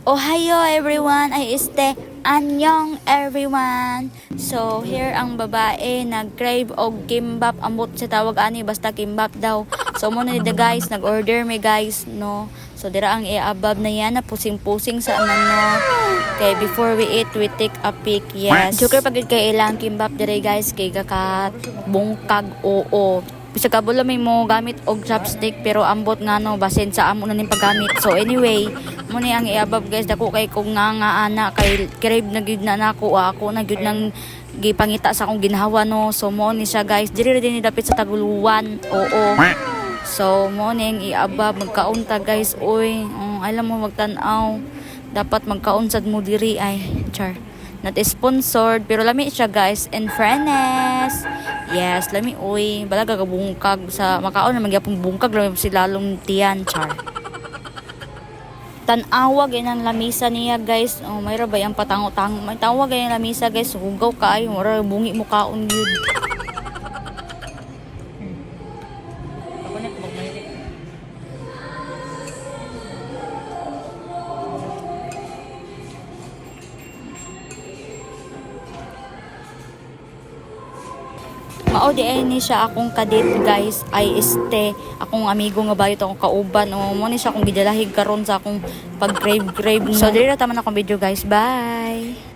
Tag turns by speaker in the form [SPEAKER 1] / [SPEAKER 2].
[SPEAKER 1] Ohayo everyone, ay anyong everyone. So here ang babae nag-crave og kimbap, ambot sa tawag ani basta kimbap daw. So mo na guys, nag-order me guys, no. So dira ang iabab na yan na pusing-pusing sa ano no. Okay, before we eat, we take a pic. Yes. Sugar pagid kay ilang kimbap dire guys kay gakat bungkag oo. Bisa kabula may mo gamit og chopstick pero ambot nga no basin sa amo na ning paggamit. So anyway, mo ni ang iabab guys dako kay kung nga ana kay crave na gyud na nako ako na gyud nang gipangita sa akong ginhawa no. So mo ni siya guys diri din ni dapit sa taguluan. Oo. So mo ni ang iabab magkaunta guys oy. Alam mo magtan-aw. Dapat magkaon sad mo diri ay char. Not sponsored pero lami siya guys in fairness. Yes, lami oy. Balaga ka bungkag sa makaon na magyapong bungkag lami si lalong tiyan char. Tan-awa ganyan lamisa niya guys. Oh, mayra ba yang patango-tango. May tawag ganyan lamisa guys. Hugaw ka ay mura bungi mo kaon yun. Mao di ay ni siya akong kadit guys ay akong amigo nga bayot akong kauban mo ni siya akong gidalahig karon sa akong pag crave so diri ra taman akong video guys, bye.